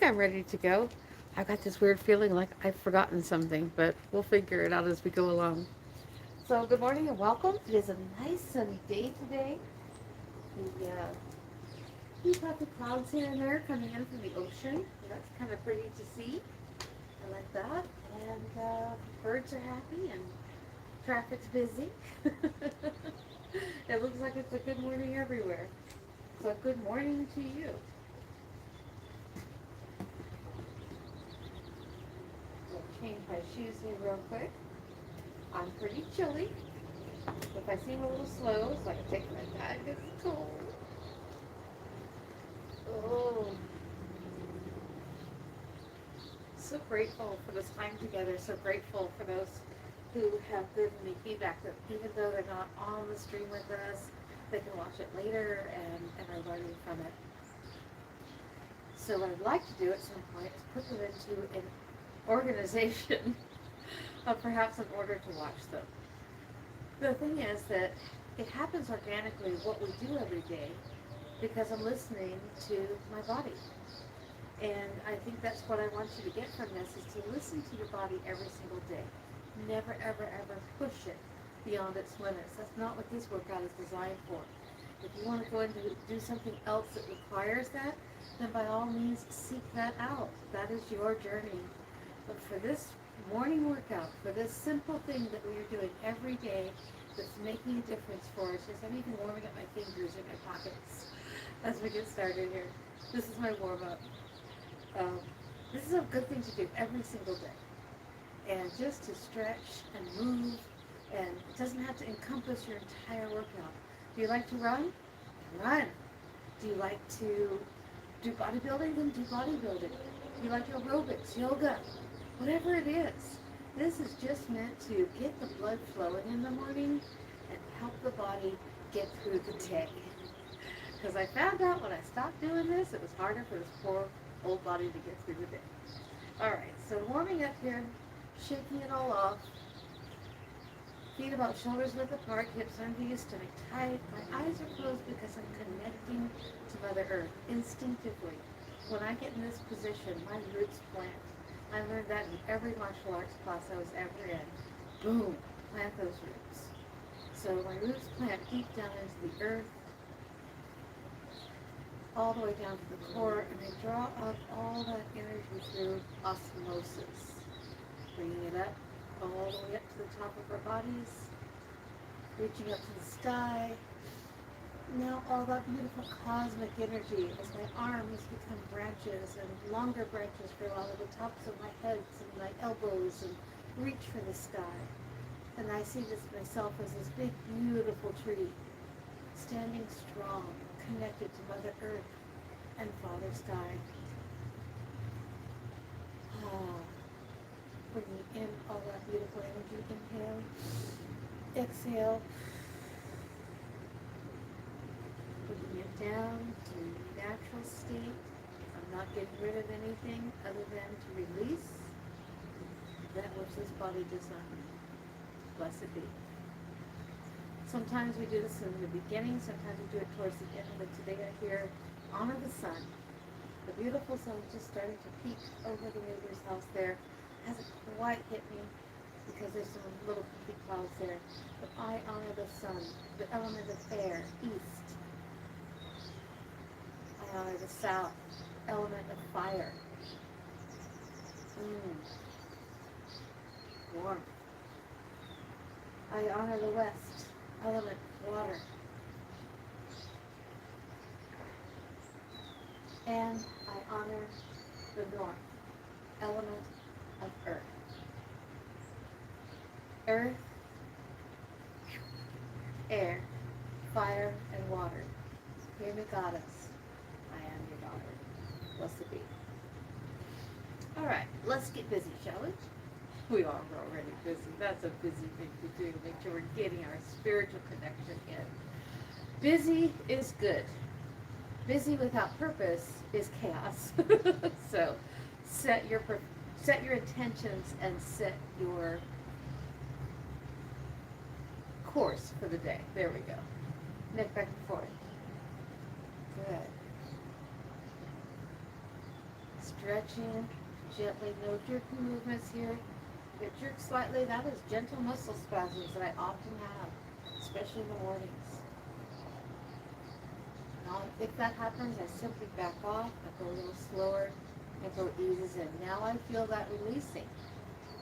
I'm ready to go. I've got this weird feeling like I've forgotten something, but we'll figure it out as we go along. So, good morning and welcome. It is a nice sunny day today. We've got the clouds here and there coming in from the ocean. That's kind of pretty to see. I like that. And birds are happy and traffic's busy. It looks like it's a good morning everywhere. So, good morning to you. I'll change my shoes here real quick. I'm pretty chilly. If I seem a little slow, so I can take my bag, it's cold. Oh, so grateful for this time together. So grateful for those who have given me feedback that even though they're not on the stream with us, they can watch it later and are learning from it. So what I'd like to do at some point is put them into an organization of perhaps an order to watch them. The thing is that it happens organically what we do every day because I'm listening to my body. And I think that's what I want you to get from this is to listen to your body every single day. Never, ever, ever push it beyond its limits. That's not what this workout is designed for. If you want to go into do something else that requires that, then by all means seek that out. That is your journey. But for this morning workout, for this simple thing that we are doing every day that's making a difference for us, yes, I'm even warming up my fingers in my pockets as we get started here. This is my warm-up. This is a good thing to do every single day. And just to stretch and move, and it doesn't have to encompass your entire workout. Do you like to run? Run. Do you like to do bodybuilding? Then do bodybuilding. Do you like aerobics, yoga? Whatever it is. This is just meant to get the blood flowing in the morning and help the body get through the day. Because I found out when I stopped doing this, it was harder for this poor old body to get through the day. All right, so warming up here, shaking it all off. Feet about shoulders width apart, hips under your stomach tight. My eyes are closed because I'm connecting to Mother Earth instinctively. When I get in this position, my roots plant. I learned that in every martial arts class I was ever in. Boom, plant those roots. So my roots plant deep down into the earth, all the way down to the core, and I draw up all that energy through osmosis, bringing it up all the way up to the top of our bodies, reaching up to the sky. Now all that beautiful cosmic energy as my arms become branches and longer branches grow out of the tops of my heads and my elbows and reach for the sky. And I see this myself as this big beautiful tree, standing strong, connected to Mother Earth and Father Sky. Bringing in all that beautiful energy. Inhale, exhale. Bringing it down to natural state. I'm not getting rid of anything other than to release that which this body does not need. Blessed be. Sometimes we do this in the beginning, sometimes we do it towards the end, but today I hear honor the sun. The beautiful sun is just starting to peek over the neighbor's house there. Hasn't quite hit me because there's some little peaky clouds there. But I honor the sun, the element of air, east. I honor the south, element of fire. Warmth. I honor the west, element water. And I honor the north, element of earth. Earth, air, fire, and water. Hear me, goddess. I am your daughter. Blessed be. All right, let's get busy, shall we? We are already busy. That's a busy thing to do. Make sure we're getting our spiritual connection in. Busy is good. Busy without purpose is chaos. So set your intentions and set your course for the day. There we go. Neck back and forth. Good. stretching gently, no jerky movements here. If it jerks slightly, that is gentle muscle spasms that I often have, especially in the mornings. Now, if that happens, I simply back off, I go a little slower until it eases in. Now I feel that releasing.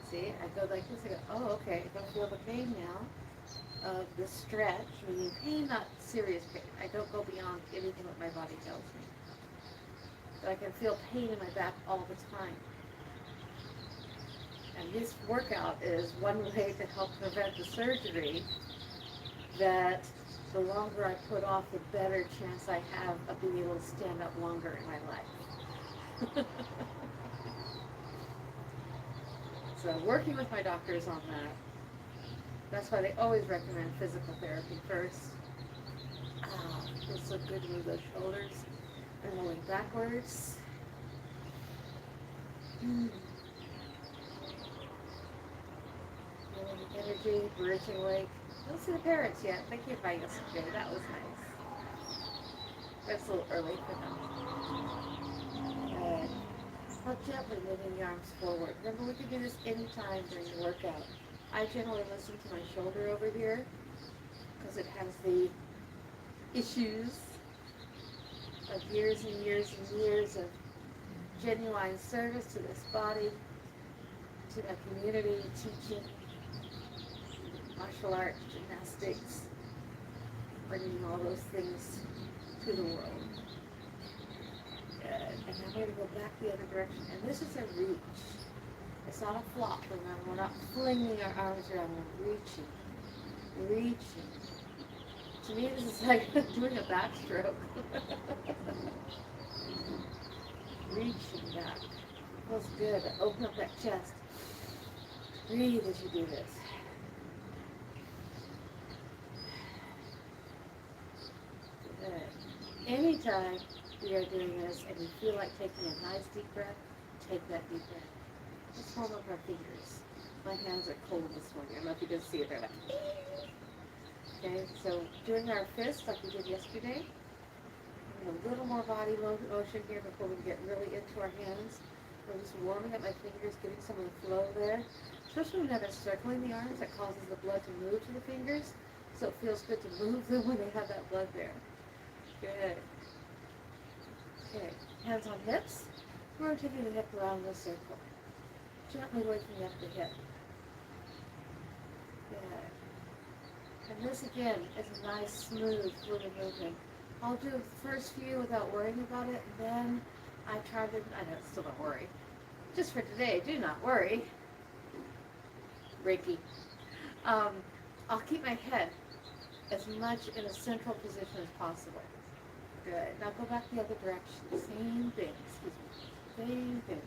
See, I go like this, I go, oh, okay, I don't feel the pain now of the stretch, meaning pain, not serious pain. I don't go beyond anything that my body tells me. But I can feel pain in my back all the time. And this workout is one way to help prevent the surgery that the longer I put off, the better chance I have of being able to stand up longer in my life. So working with my doctors on that. That's why they always recommend physical therapy first. Feels so good to move those shoulders and rolling backwards. Feeling the energy, bridging awake. I don't see the parents yet. They came by yesterday. That was nice. That's a little early for them. Good. Now gently moving the arms forward. Remember, we can do this anytime during the workout. I generally listen to my shoulder over here because it has the issues of years and years and years of genuine service to this body, to my community, teaching martial arts, gymnastics, bringing all those things to the world. Good. And now we're going to go back the other direction. And this is a reach. It's not a flop, remember. We're not flinging our arms around. We're reaching. Reaching. To me, this is like doing a backstroke. Reaching back. Feels good. Open up that chest. Breathe as you do this. Good. Anytime we are doing this and you feel like taking a nice deep breath, take that deep breath. Just hold up our fingers. My hands are cold this morning. I don't know if you can see it. They're like, okay, so doing our fists like we did yesterday. A little more body motion here before we get really into our hands. I'm just warming up my fingers, getting some of the flow there. Especially when they're circling the arms, that causes the blood to move to the fingers. So it feels good to move them when they have that blood there. Good. Okay, hands on hips. We're taking the hip around the circle. Gently waking up the hip. Good. And this again is a nice, smooth, fluid movement. I'll do the first few without worrying about it, and then I try to, I know, still don't worry. Just for today, do not worry. Reiki. I'll keep my head as much in a central position as possible. Good. Now go back the other direction. Same thing. Excuse me. Same thing.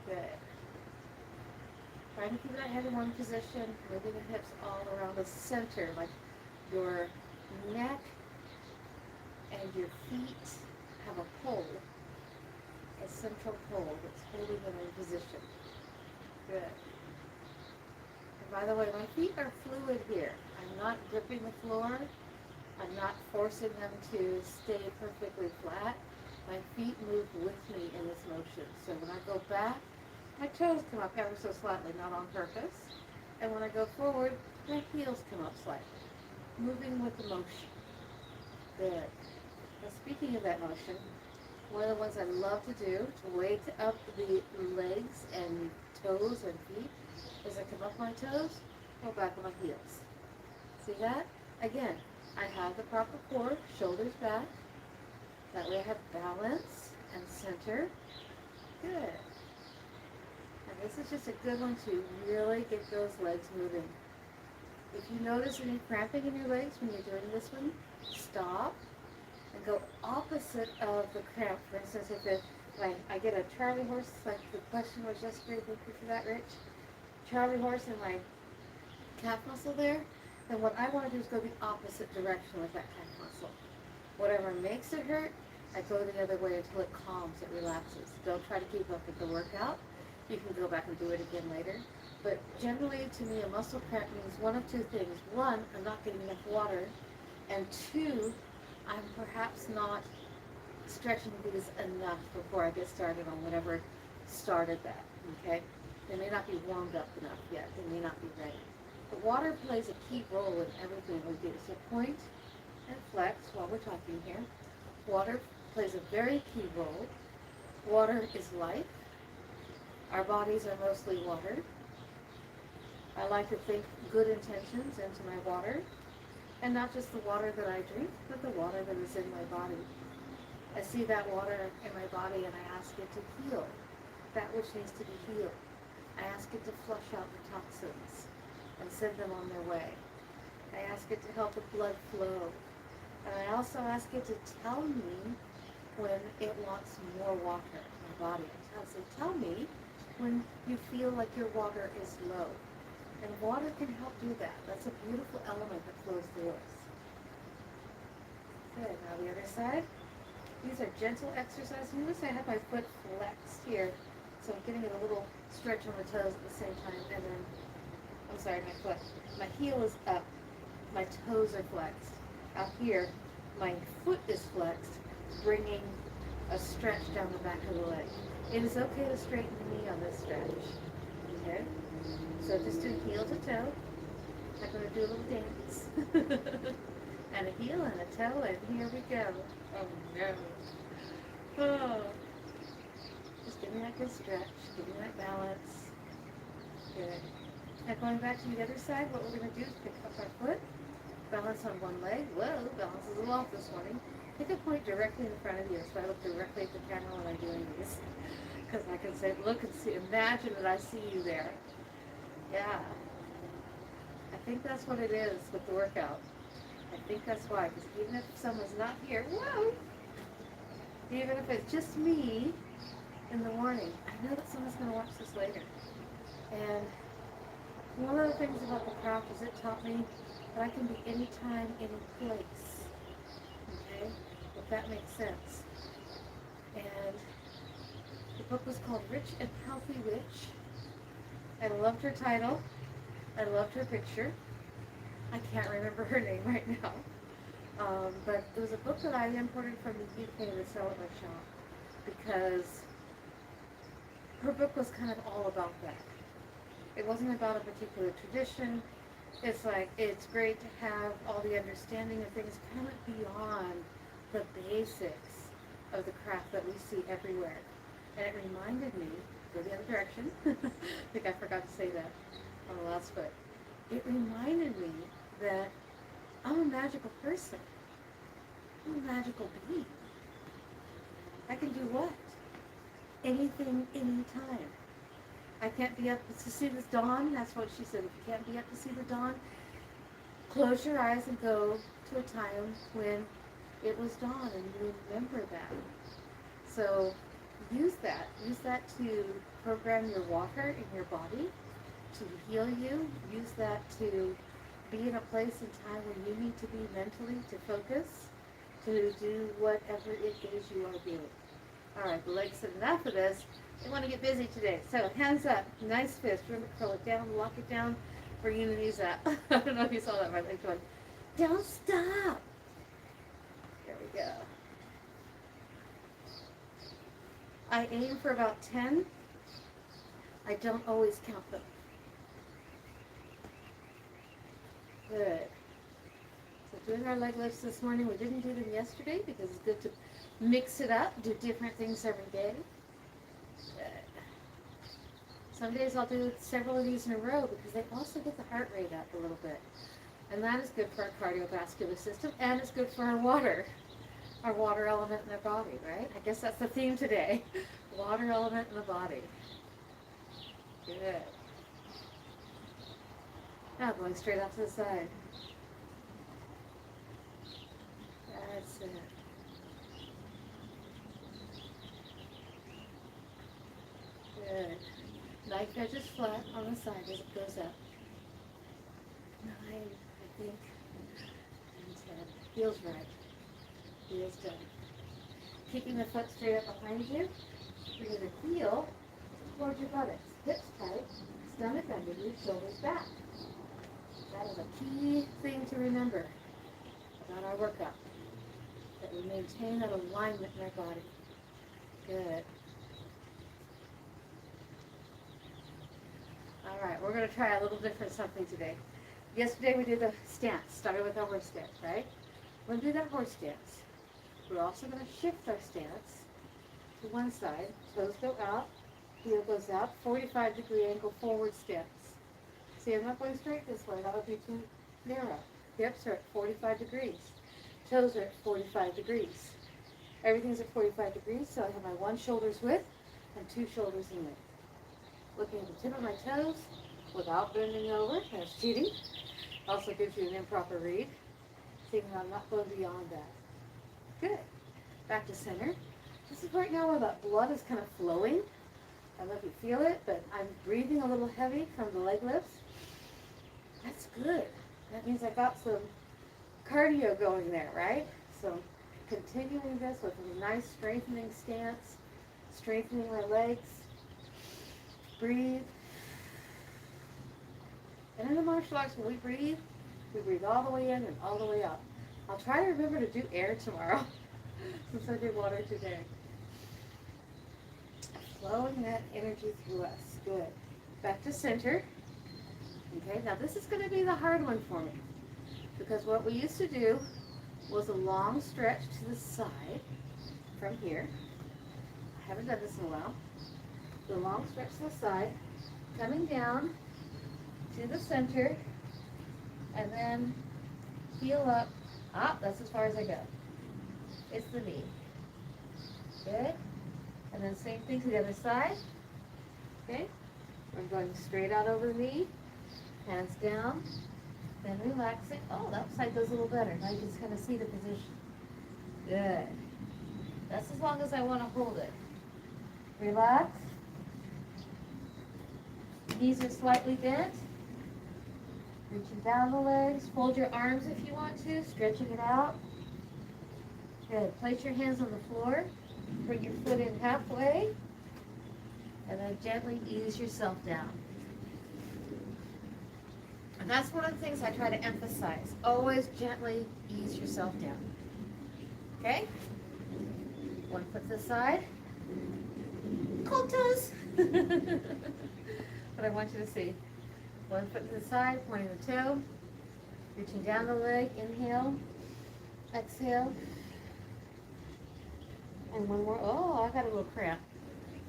Good. Trying to keep that head in one position, moving the hips all around the center, like your neck and your feet have a pole, a central pole that's holding them in position. Good. And by the way, my feet are fluid here. I'm not gripping the floor. I'm not forcing them to stay perfectly flat. My feet move with me in this motion. So when I go back, my toes come up ever so slightly, not on purpose. And when I go forward, my heels come up slightly, moving with the motion. Good. Now speaking of that motion, one of the ones I love to do to wake up the legs and toes and feet is I come up my toes, go back on my heels. See that? Again, I have the proper core, shoulders back. That way I have balance and center. Good. And this is just a good one to really get those legs moving. If you notice any cramping in your legs when you're doing this one, stop and go opposite of the cramp. For instance, if I get a Charlie horse, like the question was yesterday, thank you for that, Rich. Charlie horse in my calf muscle there, then what I want to do is go the opposite direction with that calf muscle. Whatever makes it hurt, I go the other way until it calms, it relaxes. Don't try to keep up with the workout. You can go back and do it again later. But generally, to me, a muscle cramp means one of two things. One, I'm not getting enough water. And two, I'm perhaps not stretching these enough before I get started on whatever started that, okay? They may not be warmed up enough yet. They may not be ready. But water plays a key role in everything we do. So point and flex while we're talking here. Water plays a very key role. Water is life. Our bodies are mostly water. I like to think good intentions into my water. And not just the water that I drink, but the water that is in my body. I see that water in my body and I ask it to heal that which needs to be healed. I ask it to flush out the toxins and send them on their way. I ask it to help the blood flow. And I also ask it to tell me when it wants more water in my body. So tell me when you feel like your water is low. And water can help do that. That's a beautiful element that flows through us. Good. Now the other side. These are gentle exercises. Notice I have my foot flexed here. So I'm getting a little stretch on the toes at the same time. And then, I'm sorry, my foot. My heel is up. My toes are flexed. Out here, my foot is flexed, bringing a stretch down the back of the leg. It is okay to straighten the knee on this stretch. Okay? So just do heel to toe. I'm going to do a little dance. And a heel and a toe, and here we go. Oh no. Oh. Just give me that good stretch. Give me that balance. Good. Now going back to the other side, what we're going to do is pick up our foot, balance on one leg. Whoa, balance is a little off this morning. Pick a point directly in front of you, so I look directly at the camera when I'm doing these. Because I can say, look and see, imagine that I see you there. Yeah. I think that's what it is with the workout. I think that's why, because even if someone's not here, whoa! Even if it's just me in the morning, I know that someone's going to watch this later. And one of the things about the craft is it taught me that I can be anytime, any place. Okay? If that makes sense. And the book was called Rich and Healthy Witch. I loved her title. I loved her picture. I can't remember her name right now. But it was a book that I imported from the UK to sell at my shop because her book was kind of all about that. It wasn't about a particular tradition. It's like, it's great to have all the understanding of things kind of beyond the basics of the craft that we see everywhere. And it reminded me, go the other direction, I think I forgot to say that on the last foot. It reminded me that I'm a magical person. I'm a magical being. I can do what? Anything, anytime. I can't be up to see the dawn. That's what she said. If you can't be up to see the dawn, close your eyes and go to a time when it was dawn and you remember that. So use that. Use that to program your water in your body, to heal you. Use that to be in a place and time when you need to be mentally, to focus, to do whatever it is you are doing. All right, the legs said enough of this. They want to get busy today. So hands up, nice fist. Remember, curl it down, lock it down, bring the knees up. I don't know if you saw that. My legs going, don't stop. There we go. I aim for about 10. I don't always count them. Good. So doing our leg lifts this morning. We didn't do them yesterday because it's good to mix it up, do different things every day. Good. Some days I'll do several of these in a row because they also get the heart rate up a little bit. And that is good for our cardiovascular system, and it's good for our water element in our body, right? I guess that's the theme today. Water element in the body. Good. Now going straight out to the side. That's it. Good. Knife edge is flat on the side as it goes up. 9, I think, and 10. Feels right. Feels good. Keeping the foot straight up behind you. Bring the heel towards your buttocks. Hips tight, stomach under you, shoulders back. That is a key thing to remember about our workout. that we maintain that alignment in our body. Good. All right, we're going to try a little different something today. Yesterday we did the stance, started with our horse stance, right? We're going to do that horse stance. We're also going to shift our stance to one side. Toes go out, heel goes out, 45-degree ankle forward stance. See, I'm not going straight this way. That'll be too narrow. Hips are at 45 degrees. Toes are at 45 degrees. Everything's at 45 degrees, so I have my one shoulder's width and two shoulders in length. Looking at the tip of my toes without bending over. That's cheating. Also gives you an improper read. Seeing that I'm not going beyond that. Good. Back to center. This is right now where that blood is kind of flowing. I don't know if you feel it, but I'm breathing a little heavy from the leg lifts. That's good. That means I got some cardio going there, right? So continuing this with a nice strengthening stance, strengthening my legs. Breathe. And in the martial arts, when we breathe all the way in and all the way out. I'll try to remember to do air tomorrow since I did water today. Flowing that energy through us. Good. Back to center. Okay, now this is going to be the hard one for me because what we used to do was a long stretch to the side from here. I haven't done this in a while. The long stretch to the side, coming down to the center, and then heel up. That's as far as I go. It's the knee. Good. And then same thing to the other side. Okay. We're going straight out over the knee, hands down, then relaxing. Oh, that side goes a little better. Now you can just kind of see the position. Good. That's as long as I want to hold it. Relax. Knees are slightly bent. Reaching down the legs. Fold your arms if you want to, stretching it out. Good. Place your hands on the floor. Bring your foot in halfway. And then gently ease yourself down. And that's one of the things I try to emphasize. Always gently ease yourself down. Okay? One foot to the side. Cold toes. But I want you to see. One foot to the side, pointing the toe. Reaching down the leg. Inhale. Exhale. And one more. Oh, I got a little cramp.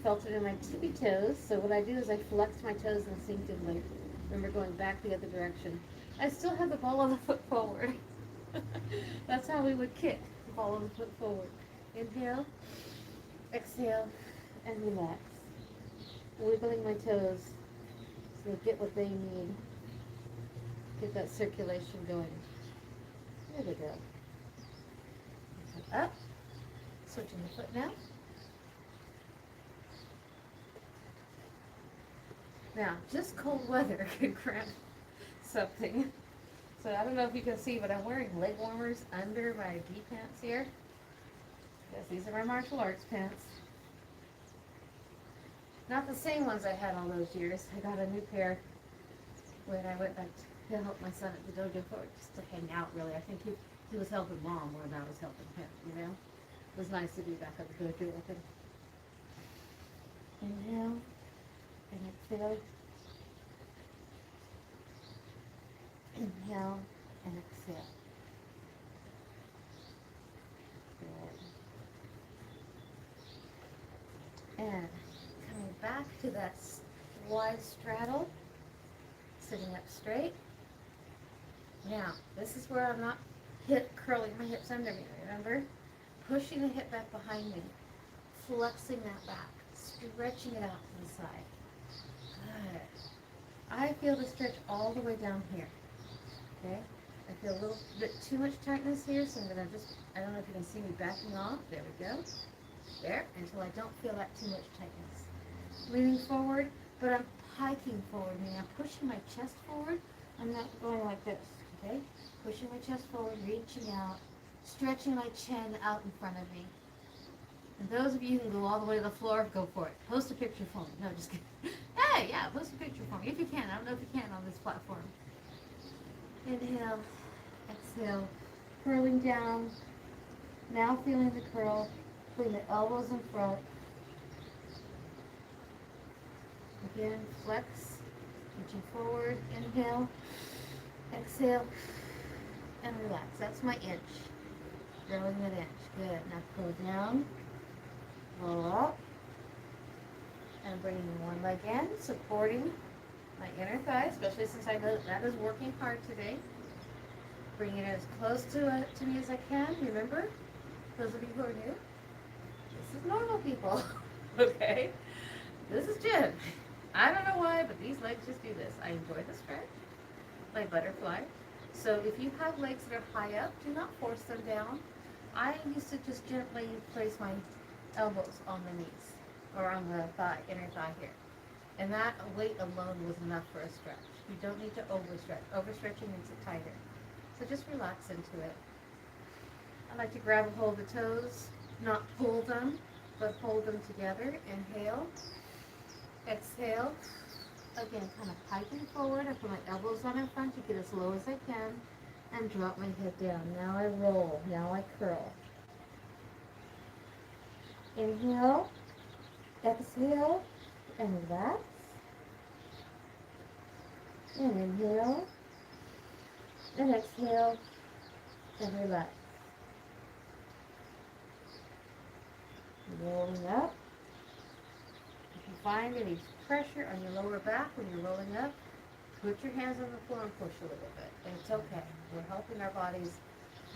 Felt it in my tippy toes. So what I do is I flex my toes instinctively. Remember going back the other direction. I still have the ball of the foot forward. That's how we would kick. The ball of the foot forward. Inhale. Exhale. And relax. Wiggling my toes so they get what they need. Get that circulation going. There we go. Up. Switching the foot now. Now, just cold weather can cramp something. So I don't know if you can see, but I'm wearing leg warmers under my D pants here. Because these are my martial arts pants. Not the same ones I had all those years. I got a new pair when I went back to help my son at the dojo for just to hang out, really. I think he was helping mom more than I was helping him, you know? It was nice to be back at the dojo with him. Inhale and exhale. Inhale and exhale. Good. And coming back to that wide straddle, sitting up straight. Now, this is where I'm not curling my hips under me, remember? Pushing the hip back behind me, flexing that back, stretching it out to the side. Good. I feel the stretch all the way down here. Okay? I feel a little bit too much tightness here, so I'm going to just, I don't know if you can see me backing off. There we go. There, until I don't feel that too much tightness. Leaning forward, but I'm hiking forward, meaning I'm pushing my chest forward. I'm not going like this, okay? Pushing my chest forward, reaching out, stretching my chin out in front of me. And those of you who can go all the way to the floor, go for it. Post a picture for me. No, just kidding. Hey, yeah, post a picture for me. If you can. I don't know if you can on this platform. Inhale, exhale, curling down, Now feeling the curl, putting the elbows in front. Again, flex, reaching forward, inhale, exhale, and relax. That's my inch. Growing that inch. Good. Now pull down, roll up, and bringing one leg in, supporting my inner thigh, especially since I know that is working hard today. Bringing it as close to me as I can. Remember, those of you who are new, this is normal people. Okay? This is Jen. I don't know why, but these legs just do this. I enjoy the stretch, like butterfly. So if you have legs that are high up, do not force them down. I used to just gently place my elbows on the knees or on the thigh, inner thigh here. And that weight alone was enough for a stretch. You don't need to overstretch. Overstretching makes it tighter. So just relax into it. I like to grab a hold of the toes, not pull them, but hold them together. Inhale, exhale. Again, kind of piping forward. I put my elbows on in front to get as low as I can and drop my head down. Now I roll. Now I curl. Inhale, exhale, and relax. And inhale, and exhale, and relax. Rolling up. If you find any pressure on your lower back when you're rolling up, put your hands on the floor and push a little bit. And it's okay. We're helping our bodies,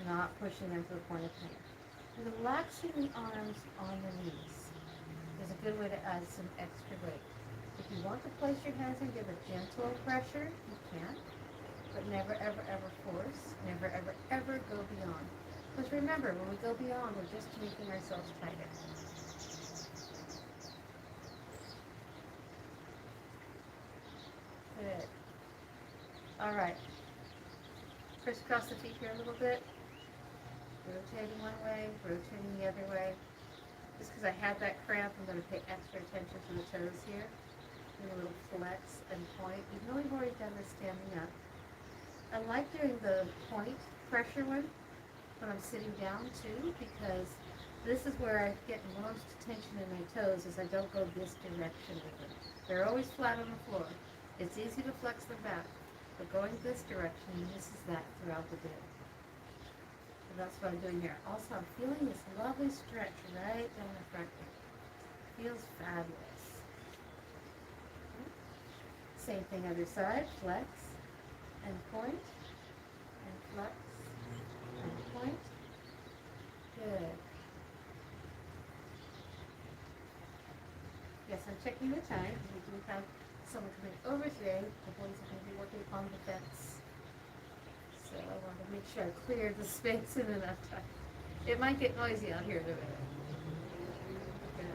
not pushing them to the point of pain. And relaxing the arms on the knees is a good way to add some extra weight. If you want to place your hands and give a gentle pressure, you can. But never, ever, ever force. Never, ever, ever go beyond. Because remember, when we go beyond, we're just making ourselves tighter. Good. All right. Crisscross the feet here a little bit. Rotating one way, rotating the other way. Just because I had that cramp, I'm going to pay extra attention to the toes here. Do a little flex and point. Even though we've already done this standing up. I like doing the point pressure one when I'm sitting down too, because this is where I get most tension in my toes, is I don't go this direction with them. They're always flat on the floor. It's easy to flex them back, but going this direction misses that throughout the day. So that's what I'm doing here. Also, I'm feeling this lovely stretch right down the front here. Feels fabulous. Same thing other side, flex and point, and flex and point. Good. Yes, I'm checking the time. We do have someone coming over today. The boys are going to be working on the fence. So I want to make sure I clear the space in enough time. It might get noisy out here in a minute. Good.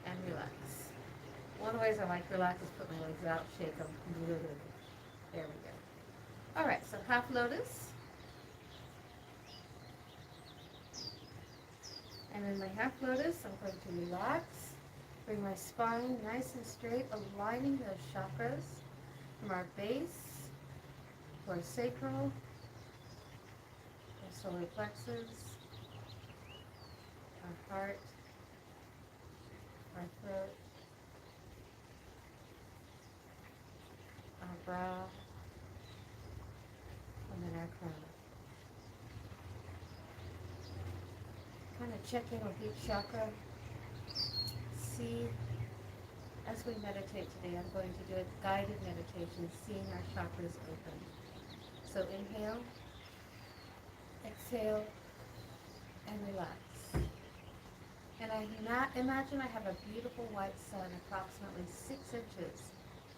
And relax. One of the ways I like to relax is put my legs out, shake them. There we go. All right, so half lotus. And in my half lotus, I'm going to relax, bring my spine nice and straight, aligning those chakras from our base to our sacral, our solar plexus, our heart, our throat, our brow, and then our crown. Kind of checking with each chakra. See, as we meditate today, I'm going to do a guided meditation, seeing our chakras open. So inhale, exhale, and relax. And I imagine I have a beautiful white sun approximately 6 inches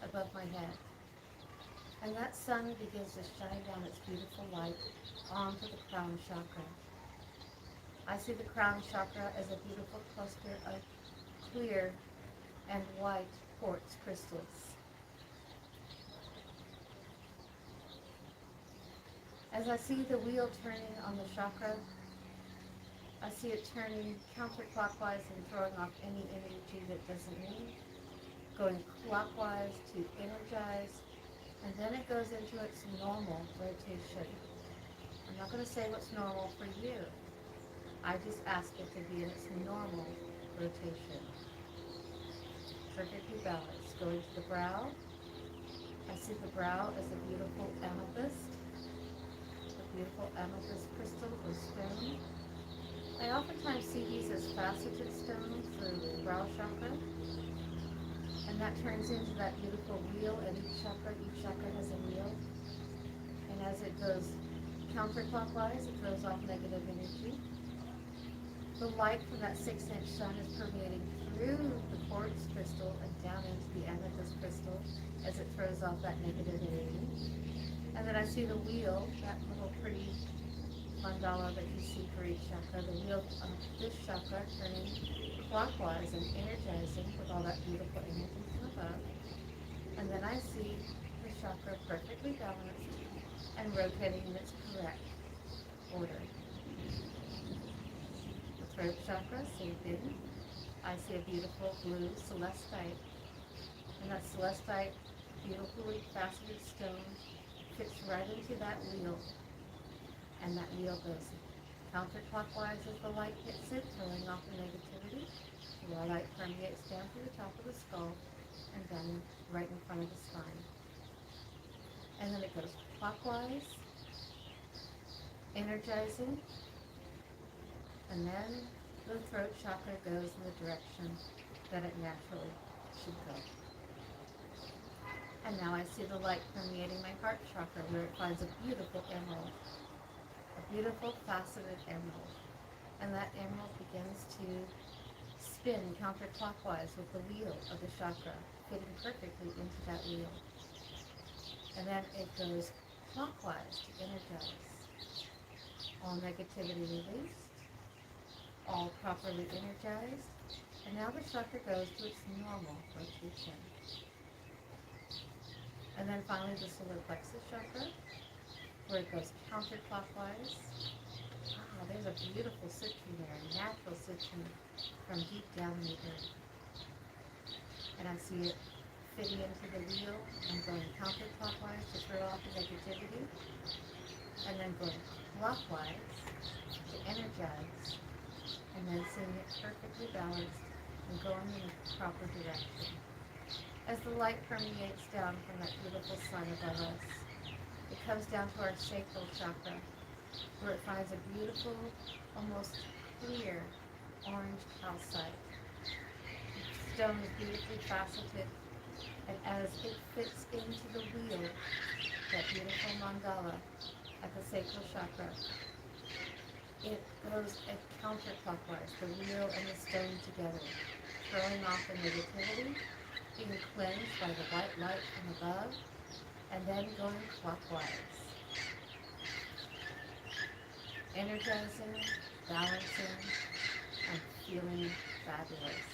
above my head. And that sun begins to shine down its beautiful light onto the crown chakra. I see the crown chakra as a beautiful cluster of clear and white quartz crystals. As I see the wheel turning on the chakra, I see it turning counterclockwise and throwing off any energy that doesn't need. going clockwise to energize, and then it goes into its normal rotation. I'm not going to say what's normal for you. I just ask it to be in its normal rotation. Perfectly balanced. Going to the brow. I see the brow as a beautiful amethyst. A beautiful amethyst crystal or stone. I oftentimes see these as faceted stones for the brow chakra. And that turns into that beautiful wheel at each chakra has a wheel. And as it goes counterclockwise, it throws off negative energy. The light from that 6-inch sun is permeating through the quartz crystal and down into the amethyst crystal as it throws off that negative energy. And then I see the wheel, that little pretty mandala that you see for each chakra, the wheel of this chakra turning clockwise and energizing with all that beautiful energy from above. And then I see the chakra perfectly balanced and rotating in its correct order. Throat chakra, same thing. I see a beautiful blue celestite. And that celestite, beautifully faceted stone, fits right into that wheel. And that wheel goes counterclockwise as the light hits it, throwing off the negativity. The light permeates down to the top of the skull and down right in front of the spine. And then it goes clockwise, energizing. And then the throat chakra goes in the direction that it naturally should go. And now I see the light permeating my heart chakra where it finds a beautiful emerald, a beautiful faceted emerald. And that emerald begins to spin counterclockwise with the wheel of the chakra, fitting perfectly into that wheel. And then it goes clockwise to energize. All negativity released. All properly energized, and now the chakra goes to its normal rotation. And then finally the solar plexus chakra, where it goes counterclockwise. Ah, there's a beautiful citron there, a natural citron from deep down in the earth. And I see it fitting into the wheel and going counterclockwise to throw off the negativity, and then going clockwise to energize. And then seeing it perfectly balanced and going in the proper direction. As the light permeates down from that beautiful sun above us, it comes down to our sacral chakra, where it finds a beautiful, almost clear orange calcite. The stone is beautifully faceted, and as it fits into the wheel, that beautiful mandala at the sacral chakra, it goes counterclockwise, the wheel and the stone together, throwing off the negativity, being cleansed by the white light from above, and then going clockwise. Energizing, balancing, and feeling fabulous.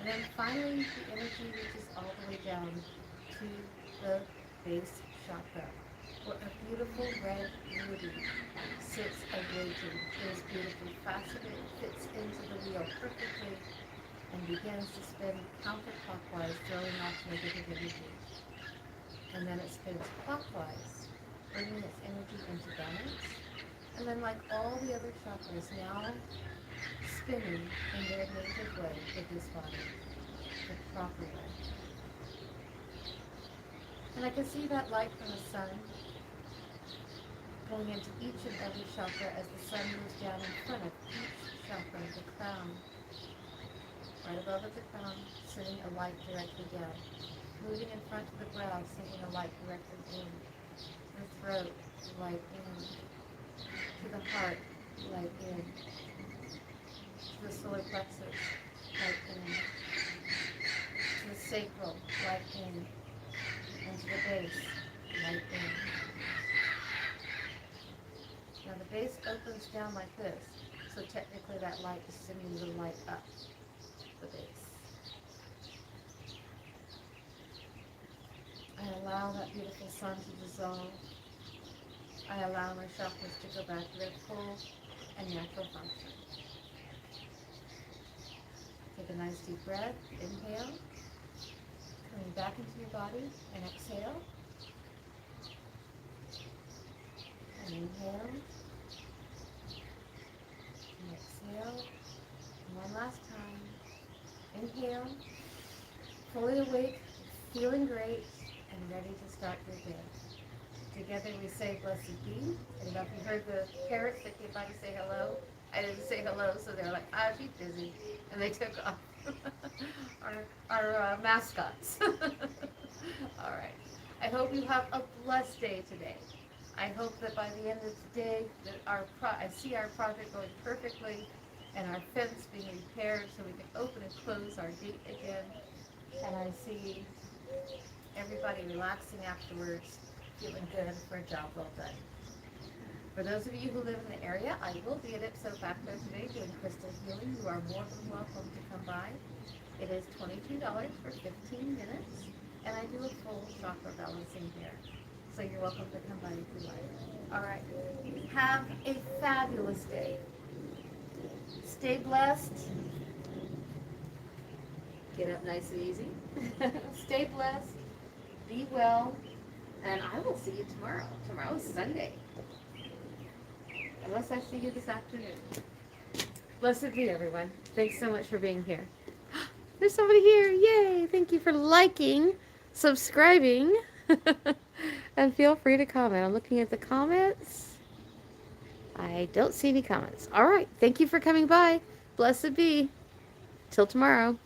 And then finally, the energy reaches all the way down to the base chakra, where a beautiful red ruby sits awaiting. It is beautifully faceted, fits into the wheel perfectly, and begins to spin counterclockwise, throwing off negative energy. And then it spins clockwise, bringing its energy into balance. And then like all the other chakras, now spinning in their native way with this body, the proper way. And I can see that light from the sun going into each and every chakra as the sun moves down in front of each chakra, the crown. Right above it, the crown, sending a light directly down. Moving in front of the brow, sending a light directly in. The throat, light in. To the heart, light in. To the solar plexus, light in. To the sacral, light in. And to the base, light in. Now the base opens down like this, so technically that light is sending the light up the base. I allow that beautiful sun to dissolve. I allow my chakras to go back to their full and natural function. Take Take a nice deep breath. Inhale. Coming back into your body. And exhale. And inhale. And exhale. And one last time. Inhale. Fully awake. Feeling great. And ready to start your day. Together we say blessed be. And if you heard the parrots that came by to say hello, I didn't say hello, so they're like, ah, she's busy. And they took off. our mascots. All right. I hope you have a blessed day today. I hope that by the end of today, that I see our project going perfectly and our fence being repaired so we can open and close our gate again. And I see everybody relaxing afterwards, feeling good for a job well done. For those of you who live in the area, I will be at Ipso Facto today doing crystal healing. You are more than welcome to come by. It is $22 for 15 minutes, and I do a full chakra balancing here. So you're welcome to come by if you like. All right. Have a fabulous day. Stay blessed. Get up nice and easy. Stay blessed. Be well. And I will see you tomorrow. Tomorrow's Sunday. Unless I see you this afternoon. Blessed be, everyone. Thanks so much for being here. There's somebody here. Yay. Thank you for liking, subscribing, and feel free to comment. I'm looking at the comments. I don't see any comments. All right. Thank you for coming by. Blessed be. Till tomorrow.